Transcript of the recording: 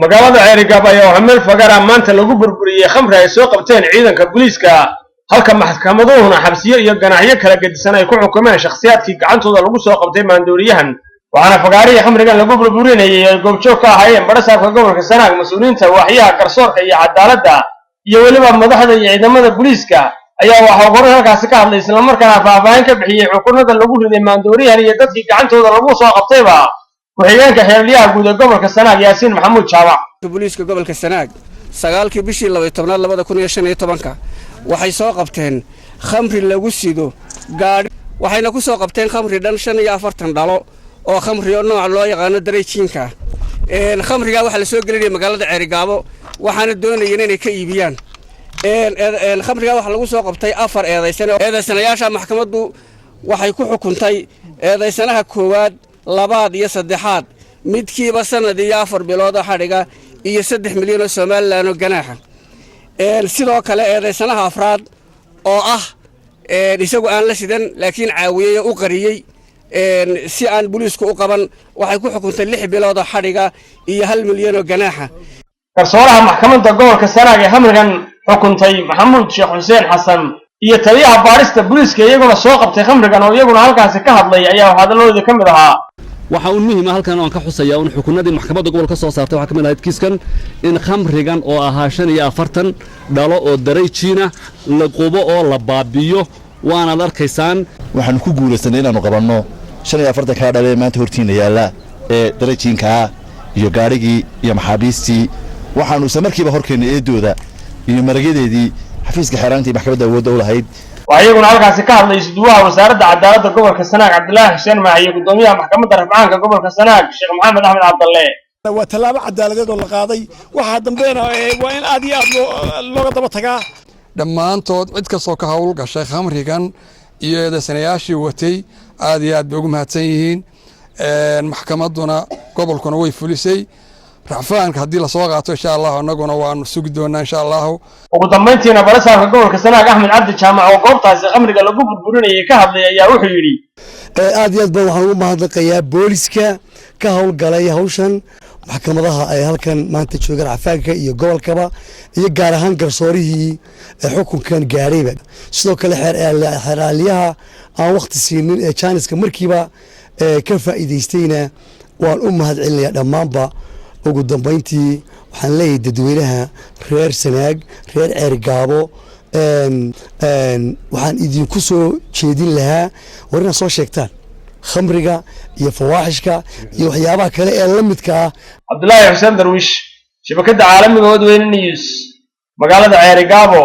magaalada Ceerigaab ayaa Xamel Fagara maanta lagu burburiyay khamri ay soo qabteen ciidanka booliiska halka maxkamaduhuna xabsiyo iyo ganaaxyo kala gedisan ay ku xukumeen shakhsiyaadkii gacantooda lagu soo qabtay maandooriyahan waxaana fagaariga khamrigan lagu burburinayay goobjoog ka ahaayeen barasaabka gobolka Sanaag mas'uuliyiinta waaxyaha garsoorka iyo cadaaladda iyo waliba madaxda iyo ciidamada booliiska ayaa waxa hore halkaas ka hadlay isla markaana faahfaahin ka bixiyay xukunnada lagu riday maandooriyahan iyo dadkii gacantooda lagu soo qabtayba وحيانك حياليها قودة قبل كالسناق ياسين محمود شاوع بوليسك قبل كالسناق سقالك بشي اللي يتبنى الله بدا كون يشان يتبنك وحي سوقبتين خمر اللي قسيدو قاري وحي نكو سوقبتين خمر دانشان يافرتن دالو oo khamriyo nooc loo yaqaan dareejinka khamriga waxa la soo galiyay magaalada Ceerigaabo waxaana doonayeen inay ka iibiyaan khamriga waxa lagu soo qabtay 4 eedaysanayaasha maxkamaddu waxay ku xukuntay eedaysanaha koowaad labaad iyo saddexaad midkiiba sanad iyo 4 bilood xadhiga iyo 3 milyan oo Soomaaliland ganaaxa sidoo kale eedaysanaha afraad oo ah isagu aan la sidan laakiin caawiyay u qariyay si aan booliisku u qaban waxay ku xukuntay 6 bilood xadhiga iyo 1 milyan oo ganaaxa garsooraha maxkamadda gobolka Sanaag ee Hamrigan xukuntay Maxamuud Sheekh Xuseen Xasan iyo taliyaha baarista booliiska iyaguna soo qabtay khamrigan oo iyaguna halkaas ka hadlay ayaa hadalladooda ka mid ahaa waxa uu muhiim ah halkan oo ka xusaya in xukunnadii maxkamadda gobolka soo saartay waxa ka mid ah kiiskan in khamrigan oo ahaa 45 dhalo oo dareejina la qubo oo la baabiyo waana arkaysaan waxaan ku guulaysanay inaanu qabanno 45 ka dhalee maanta hortiina yaala ee dareejinka iyo gaarigii iyo maxaabiistii waxaanu samarkiiba horkeena eedooda iyo maragadeedii xafiiska xeeraantii maxkamadda awoodda u lahayd وأيقون هالك سكاد يسدوها وزارة عدالة قبل كسناق عبد الله حسين معي قدوميها محكمة رفعان قبل كسناق الشيخ محمد أحمد عبد الله وتلابع عدالة القاضي واحد بينه وين أديات اللغة بتقع لما أنتوا عندك صوك هقول الشيخ أمريكان إذا سنياشي وتي أديات بيقوم هاتسيهين المحكمة دونا قبل كانوا يفلسي رعفان كهدي لصواقعته إن شاء الله ونقونا ونسوق دونا إن شاء الله وقدمتينا برسالة قبل كسناق أحمد عبد الشامع وقبطة أمريكا لقوب البروني كهض يا روحي يري أديات بوحنا ما هذا يا بوليسكا كهول قليا هوشن محكمة أي هالكن ما أنت شو قرع فاك يقول كبا يقارهان قرصوريه حكم كان قريبا سلوك الحراليها عن وقت السنين كانت كمركبة كيف إيديستينا والأمهات عليا دمانبا وقدام بنتي وحنلاقي ددوينها رير سناق رير عرقابو وحن إيدي كسو شيدين لها ورنا صو شيكتان خمرقة يا فواحشك يا وحيابها كلا لمتك عبد الله حسين درويش شبكة عالمي ودوين النيوز مقالة عرقابو